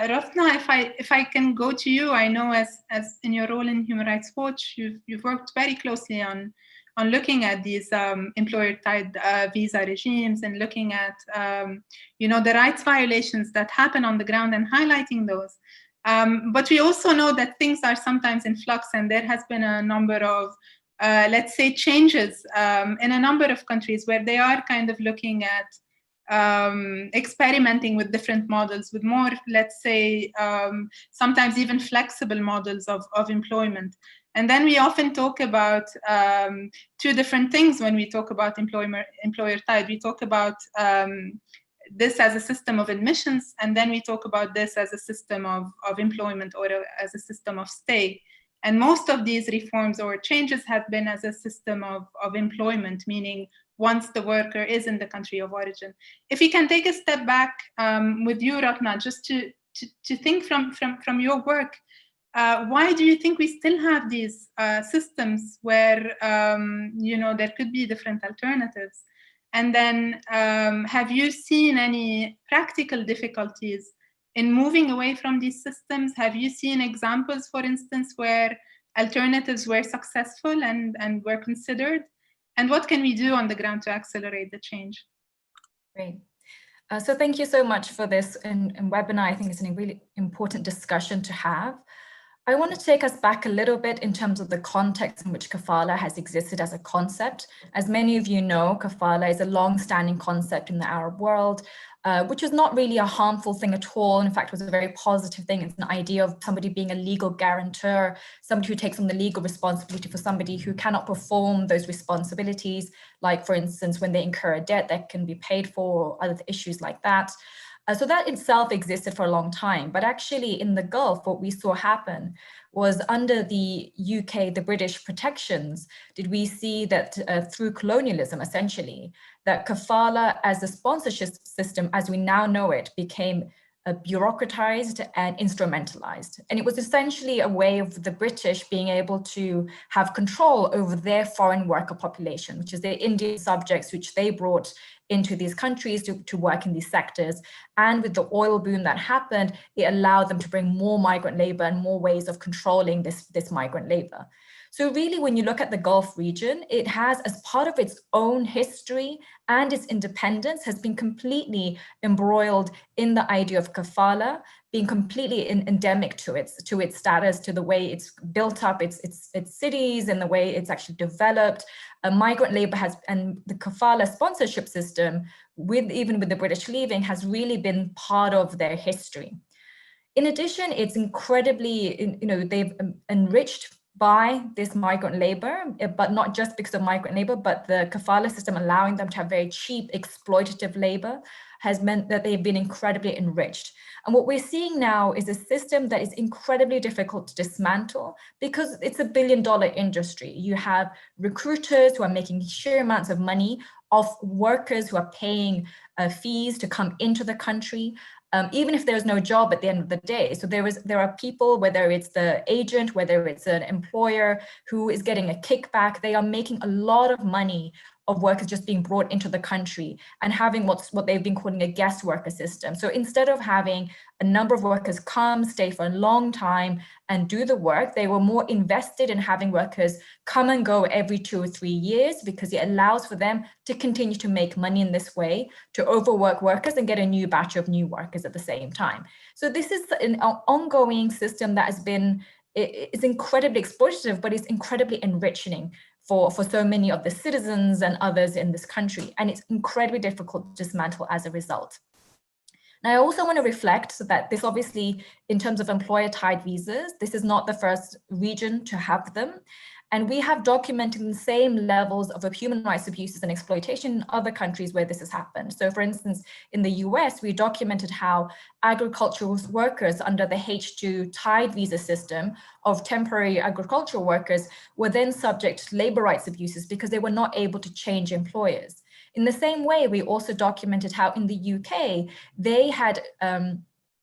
Rothna, if I can go to you, I know as in your role in Human Rights Watch, you've worked very closely on looking at these employer-tied visa regimes and looking at the rights violations that happen on the ground and highlighting those. But we also know that things are sometimes in flux, and there has been a number of let's say changes in a number of countries where they are kind of looking at experimenting with different models, with more, let's say, sometimes even flexible models of employment. And then we often talk about two different things when we talk about employer-tied. We talk about this as a system of admissions, and then we talk about this as a system of employment or as a system of stay. And most of these reforms or changes have been as a system of employment, meaning once the worker is in the country of origin. If you can take a step back with you, Rothna, just to think from your work, why do you think we still have these systems where there could be different alternatives? And then have you seen any practical difficulties in moving away from these systems? Have you seen examples, for instance, where alternatives were successful and were considered? And what can we do on the ground to accelerate the change? Great. So thank you so much for this webinar. I think it's a really important discussion to have. I want to take us back a little bit in terms of the context in which kafala has existed as a concept. As many of you know, kafala is a long-standing concept in the Arab world, which is not really a harmful thing at all. In fact, it was a very positive thing. It's an idea of somebody being a legal guarantor, somebody who takes on the legal responsibility for somebody who cannot perform those responsibilities, like, for instance, when they incur a debt that can be paid for, or other issues like that. So that itself existed for a long time. But actually in the Gulf, what we saw happen was under the UK, the British protections, did we see that through colonialism, essentially, that kafala as a sponsorship system, as we now know it, became bureaucratized and instrumentalized. And it was essentially a way of the British being able to have control over their foreign worker population, which is the Indian subjects which they brought into these countries to work in these sectors. And with the oil boom that happened, it allowed them to bring more migrant labor and more ways of controlling this migrant labor. So really, when you look at the Gulf region, it has, as part of its own history and its independence, has been completely embroiled in the idea of kafala, being completely endemic to its status, to the way it's built up its cities and the way it's actually developed. Migrant labor has, and the kafala sponsorship system, even with the British leaving, has really been part of their history. In addition, it's incredibly, they've enriched by this migrant labor, but not just because of migrant labor, but the kafala system allowing them to have very cheap exploitative labor has meant that they've been incredibly enriched. And what we're seeing now is a system that is incredibly difficult to dismantle because it's $1 billion industry. You have recruiters who are making sheer amounts of money off workers who are paying fees to come into the country. Even if there's no job at the end of the day. So there are people, whether it's the agent, whether it's an employer who is getting a kickback, they are making a lot of money of workers just being brought into the country and having what they've been calling a guest worker system. So instead of having a number of workers come, stay for a long time and do the work, they were more invested in having workers come and go every 2 or 3 years because it allows for them to continue to make money in this way, to overwork workers and get a new batch of new workers at the same time. So this is an ongoing system that has been, it's incredibly exploitative, but it's incredibly enriching for so many of the citizens and others in this country. And it's incredibly difficult to dismantle as a result. Now, I also want to reflect that this obviously, in terms of employer-tied visas, this is not the first region to have them. And we have documented the same levels of human rights abuses and exploitation in other countries where this has happened. So for instance, in the US, we documented how agricultural workers under the H2 tied visa system of temporary agricultural workers were then subject to labor rights abuses because they were not able to change employers. In the same way, we also documented how in the UK, they had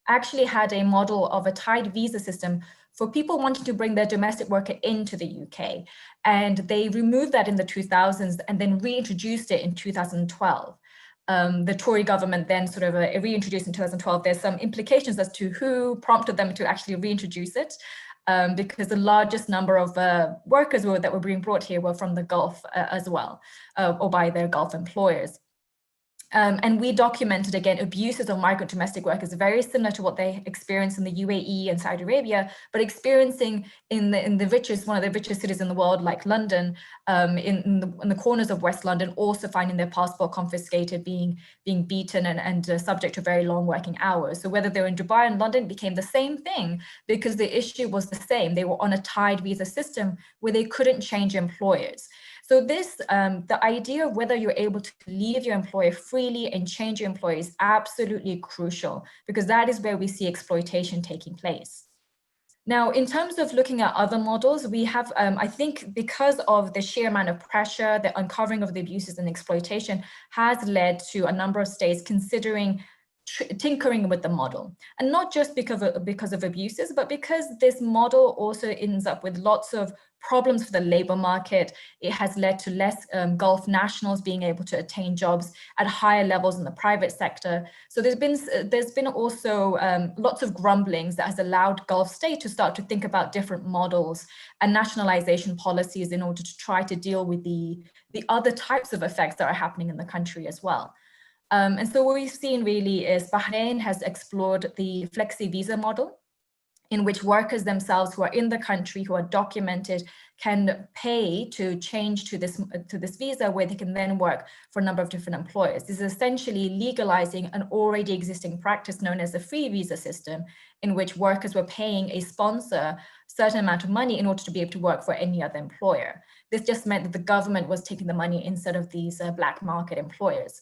actually had a model of a tied visa system for people wanting to bring their domestic worker into the UK. And they removed that in the 2000s and then reintroduced it in 2012. the Tory government then sort of reintroduced in 2012. There's some implications as to who prompted them to actually reintroduce it, because the largest number of workers that were being brought here were from the Gulf as well, or by their Gulf employers. And we documented, again, abuses of migrant domestic workers, very similar to what they experienced in the UAE and Saudi Arabia, but experiencing in the richest, one of the richest cities in the world, like London, in the corners of West London, also finding their passport confiscated, being beaten and subject to very long working hours. So whether they were in Dubai and London, it became the same thing, because the issue was the same. They were on a tied visa system where they couldn't change employers. So this, the idea of whether you're able to leave your employer freely and change your employer is absolutely crucial, because that is where we see exploitation taking place. Now, in terms of looking at other models, we have, I think, because of the sheer amount of pressure, the uncovering of the abuses and exploitation has led to a number of states considering tinkering with the model, and not just because of abuses, but because this model also ends up with lots of problems for the labor market. It has led to less Gulf nationals being able to attain jobs at higher levels in the private sector. So there's been also lots of grumblings that has allowed Gulf states to start to think about different models and nationalization policies in order to try to deal with the other types of effects that are happening in the country as well. And so what we've seen really is Bahrain has explored the flexi visa model, in which workers themselves who are in the country, who are documented, can pay to change to this visa, where they can then work for a number of different employers. This is essentially legalizing an already existing practice known as the free visa system, in which workers were paying a sponsor a certain amount of money in order to be able to work for any other employer. This just meant that the government was taking the money instead of these black market employers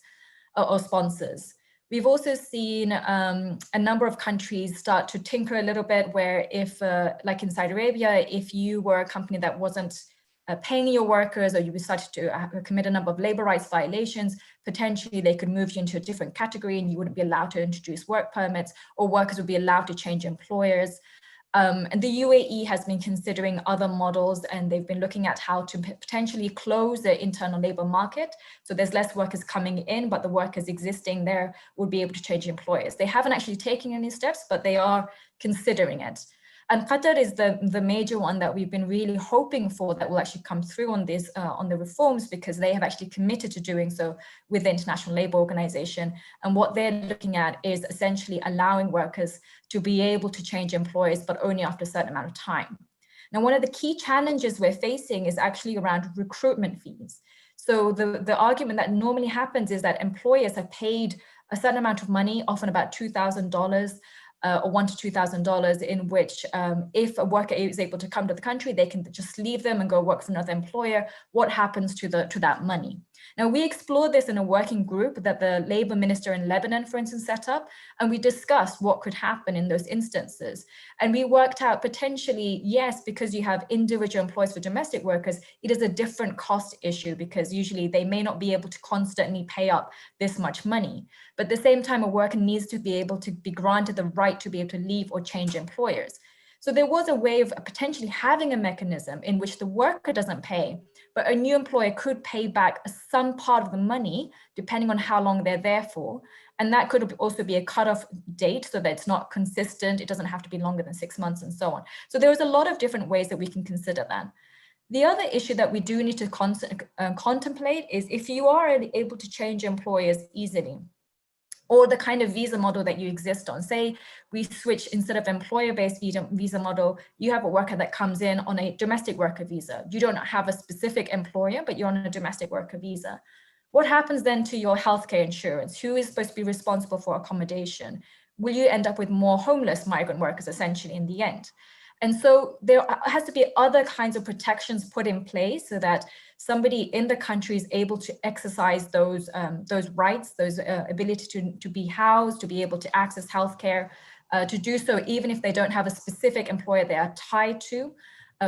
or sponsors. We've also seen a number of countries start to tinker a little bit, where if, like in Saudi Arabia, if you were a company that wasn't paying your workers, or you started to commit a number of labor rights violations, potentially they could move you into a different category and you wouldn't be allowed to introduce work permits, or workers would be allowed to change employers. And the UAE has been considering other models, and they've been looking at how to potentially close the internal labor market. So there's less workers coming in, but the workers existing there would be able to change employers. They haven't actually taken any steps, but they are considering it. And Qatar is the major one that we've been really hoping for that will actually come through on this, on the reforms, because they have actually committed to doing so with the International Labour Organization. And what they're looking at is essentially allowing workers to be able to change employers, but only after a certain amount of time. Now, one of the key challenges we're facing is actually around recruitment fees. So the argument that normally happens is that employers have paid a certain amount of money, often about $2,000, or $1,000 to $2,000, in which if a worker is able to come to the country, they can just leave them and go work for another employer. What happens to that money? Now, we explored this in a working group that the labor minister in Lebanon, for instance, set up, and we discussed what could happen in those instances. And we worked out potentially, yes, because you have individual employees for domestic workers, it is a different cost issue, because usually they may not be able to constantly pay up this much money. But at the same time, a worker needs to be able to be granted the right to be able to leave or change employers. So there was a way of potentially having a mechanism in which the worker doesn't pay, but a new employer could pay back some part of the money, depending on how long they're there for. And that could also be a cutoff date, so that it's not consistent. It doesn't have to be longer than 6 months and so on. So there was a lot of different ways that we can consider that. The other issue that we do need to contemplate is if you are able to change employers easily, or the kind of visa model that you exist on. Say we switch, instead of employer-based visa model, you have a worker that comes in on a domestic worker visa. You don't have a specific employer, but you're on a domestic worker visa. What happens then to your healthcare insurance? Who is supposed to be responsible for accommodation? Will you end up with more homeless migrant workers essentially in the end? And so there has to be other kinds of protections put in place so that somebody in the country is able to exercise those rights, those ability to be housed, to be able to access healthcare, to do so even if they don't have a specific employer they are tied to.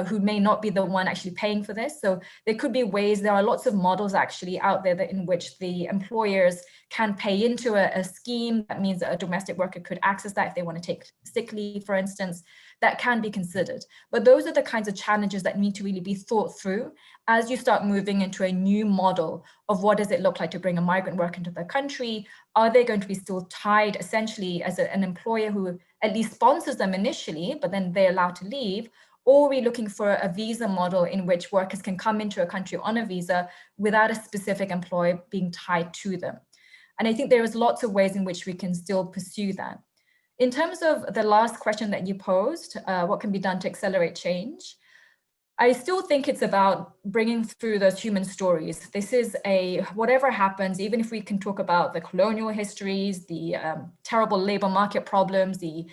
who may not be the one actually paying for this. So there could be ways, there are lots of models actually out there that in which the employers can pay into a scheme. That means that a domestic worker could access that if they want to take sick leave, for instance. That can be considered. But those are the kinds of challenges that need to really be thought through as you start moving into a new model of what does it look like to bring a migrant worker into the country. Are they going to be still tied essentially as an employer who at least sponsors them initially, but then they're allowed to leave? Or are we looking for a visa model in which workers can come into a country on a visa without a specific employer being tied to them? And I think there is lots of ways in which we can still pursue that. In terms of the last question that you posed, what can be done to accelerate change? I still think it's about bringing through those human stories. This is whatever happens, even if we can talk about the colonial histories, the terrible labor market problems, the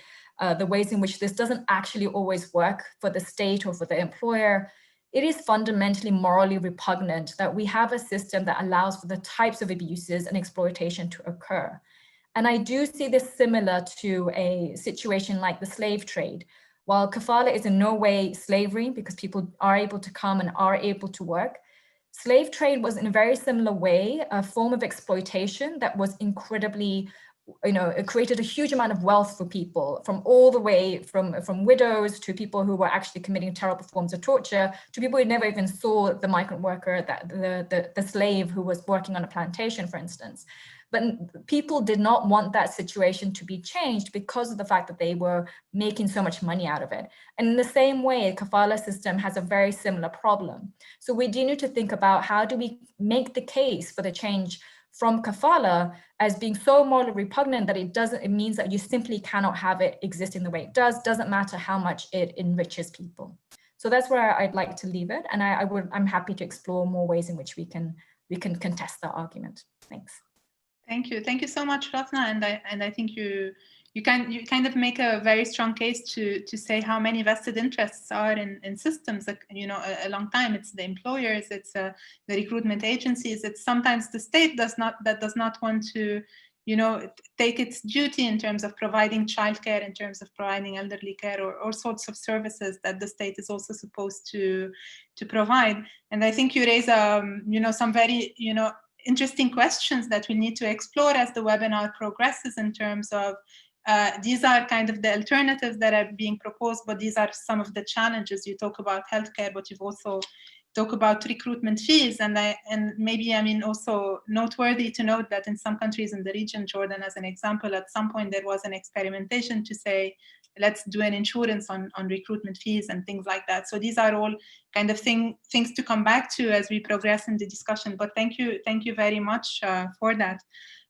ways in which this doesn't actually always work for the state or for the employer, it is fundamentally morally repugnant that we have a system that allows for the types of abuses and exploitation to occur. And I do see this similar to a situation like the slave trade. While kafala is in no way slavery because people are able to come and are able to work, slave trade was in a very similar way a form of exploitation that was incredibly, it created a huge amount of wealth for people from all the way from widows to people who were actually committing terrible forms of torture to people who never even saw the migrant worker, the slave who was working on a plantation, for instance. But people did not want that situation to be changed because of the fact that they were making so much money out of it. And in the same way, the kafala system has a very similar problem. So we do need to think about how do we make the case for the change from kafala as being so morally repugnant that it means that you simply cannot have it exist in the way it does, doesn't matter how much it enriches people. So that's where I'd like to leave it. And I'm happy to explore more ways in which we can contest that argument. Thanks. Thank you so much, Rothna. And I think you kind of make a very strong case to say how many vested interests are in systems. Like, a long time it's the employers, it's the recruitment agencies, it's sometimes the state does not want to take its duty in terms of providing childcare, in terms of providing elderly care, or all sorts of services that the state is also supposed to provide. And I think you raise some very interesting questions that we need to explore as the webinar progresses in terms of these are kind of the alternatives that are being proposed, but these are some of the challenges. You talk about healthcare, but you've also talked about recruitment fees, and maybe also noteworthy to note that in some countries in the region, Jordan as an example, at some point there was an experimentation to say, let's do an insurance on recruitment fees and things like that. So these are all kind of things to come back to as we progress in the discussion. But thank you very much for that.